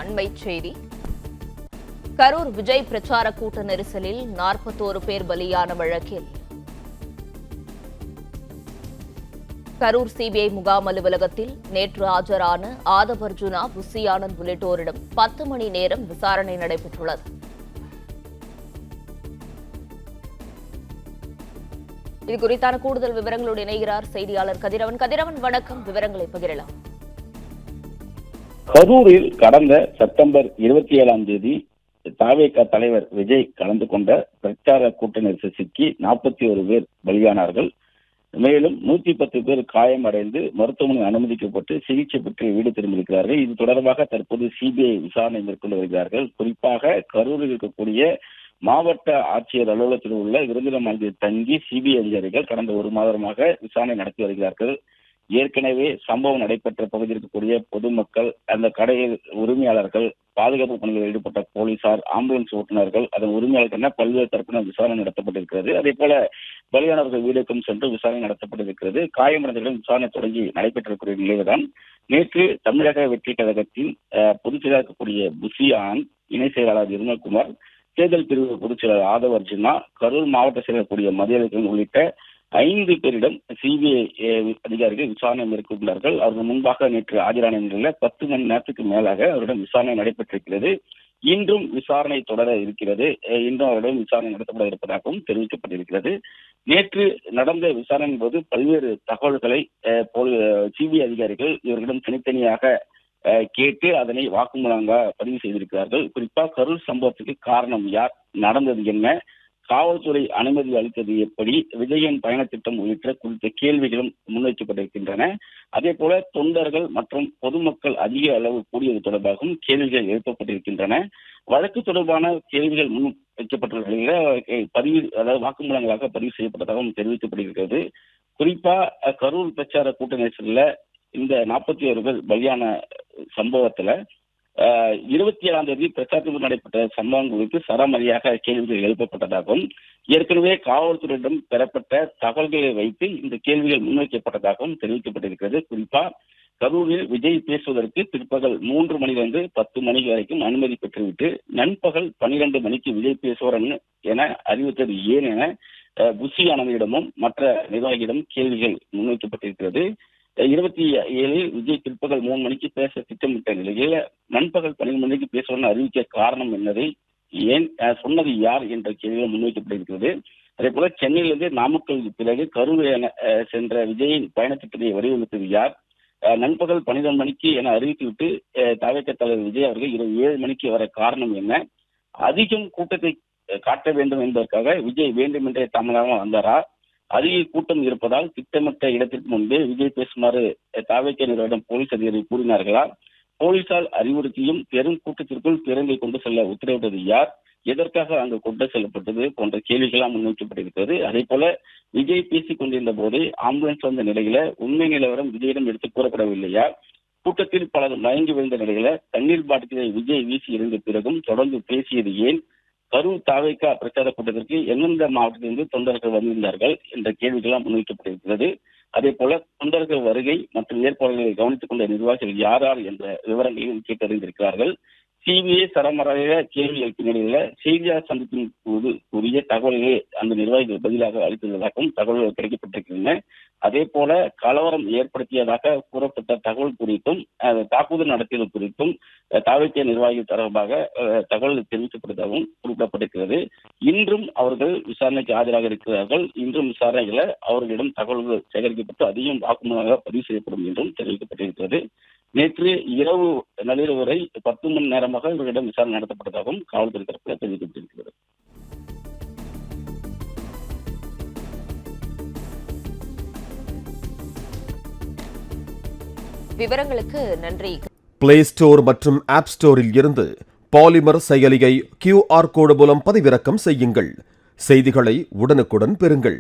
அண்மைச் செய்தி. கரூர் விஜய் பிரச்சார கூட்ட நெரிசலில் 41 பேர் பலியான வழக்கில் கரூர் சிபிஐ முகாம் அலுவலகத்தில் நேற்று ஆஜரான ஆதவ் அர்ஜுனா, புசி ஆனந்த் உள்ளிட்டோரிடம் 10 மணி நேரம் விசாரணை நடைபெற்றுள்ளது. இது குறித்தான கூடுதல் விவரங்களோடு இணைகிறார் செய்தியாளர் கதிரவன். கதிரவன், வணக்கம். விவரங்களை பகிரலாம். கரூரில் கடந்த செப்டம்பர் 27ஆம் தேதி தவேக தலைவர் விஜய் கலந்து கொண்ட பிரச்சார கூட்ட நெரிசல் சிக்கி 41 பேர் பலியானார்கள். மேலும் 110 பேர் காயமடைந்து மருத்துவமனை அனுமதிக்கப்பட்டு சிகிச்சை பெற்று வீடு திரும்பியிருக்கிறார்கள். இது தொடர்பாக தற்போது சிபிஐ விசாரணை மேற்கொண்டு வருகிறார்கள். குறிப்பாக கரூரில் இருக்கக்கூடிய மாவட்ட ஆட்சியர் அலுவலகத்தில் உள்ள விருந்தினர் மாளிகையில் தங்கி சிபிஐ அதிகாரிகள் கடந்த 1 மாதமாக விசாரணை நடத்தி வருகிறார்கள். ஏற்கனவே சம்பவம் நடைபெற்ற பகுதியில் இருக்கக்கூடிய பொதுமக்கள், அந்த கடையில் உரிமையாளர்கள், பாதுகாப்பு பணிகளில் ஈடுபட்ட போலீசார், ஆம்புலன்ஸ் ஓட்டுநர்கள், அதன் உரிமையாளர்கள் என பல்வேறு தரப்பினர் விசாரணை நடத்தப்பட்டிருக்கிறது. அதே போல பலியானவர்கள் வீடுக்கும் சென்று விசாரணை நடத்தப்பட்டிருக்கிறது. காயமடைந்தவர்களின் விசாரணை தொடங்கி நடைபெற்றிருக்கிற நிலையில்தான் நேற்று தமிழக வெற்றி கழகத்தின் பொதுச் செயலாளர் இருக்கக்கூடிய புசி ஆனந்த், இணை செயலாளர் நிர்மல்குமார், தேர்தல் பிரிவு பொதுச் செயலாளர் ஆதவ் அர்ஜுனா, கரூர் மாவட்ட செயலாளர் மதியழகன் உள்ளிட்ட 5 பேரிடம் சிபிஐ அதிகாரிகள் விசாரணை மேற்கொண்டார்கள். அவர்கள் முன்பாக நேற்று ஆஜரான நிலையில் 10 மணி நேரத்துக்கு மேலாக அவரிடம் விசாரணை நடைபெற்றிருக்கிறது. இன்றும் விசாரணை தொடர இருக்கிறது. இன்றும் அவரிடம் விசாரணை நடத்தப்பட இருப்பதாகவும் தெரிவிக்கப்பட்டிருக்கிறது. நேற்று நடந்த விசாரணையின் போது பல்வேறு தகவல்களை சிபிஐ அதிகாரிகள் இவர்களிடம் தனித்தனியாக கேட்டு அதனை வாக்குமூலமாக பதிவு செய்திருக்கிறார்கள். குறிப்பாக கரூர் சம்பவத்துக்கு காரணம் யார், நடந்தது என்ன, காவல்துறை அனுமதி அளித்தது எப்படி, விஜயின் பயண திட்டம் உள்ளிட்ட குறித்த கேள்விகளும் முன்வைக்கப்பட்டிருக்கின்றன. அதே போல தொண்டர்கள் மற்றும் பொதுமக்கள் அதிக அளவு கூடியது தொடர்பாகவும் கேள்விகள் எழுப்பப்பட்டிருக்கின்றன. வழக்கு தொடர்பான கேள்விகள் முன் வைக்கப்பட்டுள்ள நிலையில பதிவு, அதாவது வாக்குமூலங்களாக பதிவு செய்யப்பட்டதாகவும் தெரிவிக்கப்படுகிறது. குறிப்பா கரூர் பிரச்சார கூட்ட நெரிசலில் இந்த 41 பேர் பலியான சம்பவத்துல 27ஆம் தேதி பிரச்சாரத்தில் நடைபெற்ற சம்பவம் குறித்து சரமாரியாக கேள்விகள் எழுப்பப்பட்டதாகவும், ஏற்கனவே காவல்துறையிடம் பெறப்பட்ட தகவல்களை வைத்து இந்த கேள்விகள் முன்வைக்கப்பட்டதாகவும் தெரிவிக்கப்பட்டிருக்கிறது. குறிப்பா கரூரில் விஜய் பேசுவதற்கு பிற்பகல் 3 மணிலிருந்து 10 மணி வரைக்கும் அனுமதி பெற்றுவிட்டு நண்பகல் 12 மணிக்கு விஜய் பேசுவார் என அறிவித்தது ஏன் என புசி ஆனந்திடமும் மற்ற நிர்வாகியிடம் கேள்விகள் முன்வைக்கப்பட்டிருக்கிறது. 27 விஜய் பிற்பகல் 3 மணிக்கு பேச திட்டமிட்ட நிலையில் நண்பகல் 12 மணிக்கு பேசுவார்னு அறிவிக்க காரணம் என்னதை, ஏன் சொன்னது யார் என்ற கேள்விகள் முன்வைக்கப்பட்டிருக்கிறது. அதே போல சென்னையிலிருந்து நாமக்கலுக்கு பிறகு கரூர் சென்ற விஜயின் பயணத்திட்டத்தை வடிவமைத்தது யார், நண்பகல் 12 மணிக்கு என அறிவித்துவிட்டு தவேக தலைவர் விஜய் அவர்கள் இரவு 7 மணிக்கு வர காரணம் என்ன, அதிகம் கூட்டத்தை காட்ட வேண்டும் என்பதற்காக விஜய் வேண்டுமென்றே தாமதமாக வந்தாரா, அதிக கூட்டம் இருப்பதால் திட்டமிட்ட இடத்திற்கு முன்பே விஜய் பேசுமாறு தவேக நிர்வாகிடம் போலீஸ் அதிகாரி கூறினார்களா, போலீசார் அறிவுறுத்தியும் பெரும் கூட்டத்திற்குள் பேருந்தை கொண்டு செல்ல உத்தரவிட்டது யார், எதற்காக அங்கு கொண்டு செல்லப்பட்டது போன்ற கேள்விகளாம் முன்வைக்கப்பட்டிருக்கிறது. அதே போல விஜய் பேசிக் கொண்டிருந்த போதே ஆம்புலன்ஸ் வந்த நிலையில உண்மை நிலவரம் விஜயிடம் எடுத்து கூறப்படவில்லையா, கூட்டத்தில் பலர் மயங்கி விழுந்த நிலையில தண்ணீர் பாட்டிலை விஜய் வீசி இருந்த பிறகும் தொடர்ந்து பேசியது ஏன், கரூர் தவேக பிரச்சார கூட்டத்திற்கு எந்தெந்த மாவட்டத்திலிருந்து தொண்டர்கள் வந்திருந்தார்கள் என்ற கேள்விகளாம் முன்வைக்கப்பட்டிருக்கிறது. அதே போல தொண்டர்கள் வருகை மற்றும் ஏற்பாடுகளை கவனித்துக் கொண்ட நிர்வாகிகள் யார் யார் என்ற விவரங்களையும் கேட்டறிந்திருக்கிறார்கள். சிபிஐ சரமாரியாக கேள்வி எழுப்பிய நிலையில செய்தியாளர் சந்திப்பின் போது கூறிய தகவல்களை அந்த நிர்வாகிகள் பதிலாக அளித்ததாகவும் தகவல்கள் கிடைக்கப்பட்டிருக்கின்றன. அதே போல கலவரம் ஏற்படுத்தியதாக கூறப்பட்ட தகவல் குறித்தும் தாக்குதல் நடத்தியது குறித்தும் தவேக நிர்வாகிகள் தொடர்பாக தகவல் தெரிவிக்கப்பட்டதாகவும் குறிப்பிடப்பட்டிருக்கிறது. இன்றும் அவர்கள் விசாரணைக்கு ஆஜராக இருக்கிறார்கள். இன்றும் விசாரணைகளை அவர்களிடம் தகவல்கள் சேகரிக்கப்பட்டு அதிகம் வாக்குமூலமாக பதிவு செய்யப்படும் என்றும் தெரிவிக்கப்பட்டிருக்கிறது. நேற்று இரவு நள்ளிரவு வரை 10 மணி நேரமாக இவர்களிடம் விசாரணை நடத்தப்பட்டதாகவும் காவல்துறை தரப்பில் தெரிவிக்கப்பட்டிருக்கிறது. விவரங்களுக்கு நன்றி. பிளே ஸ்டோர் மற்றும் ஆப் ஸ்டோரில் இருந்து பாலிமர் செயலியை QR கோடு மூலம் பதிவிறக்கம் செய்யுங்கள். செய்திகளை உடனுக்குடன் பெறுங்கள்.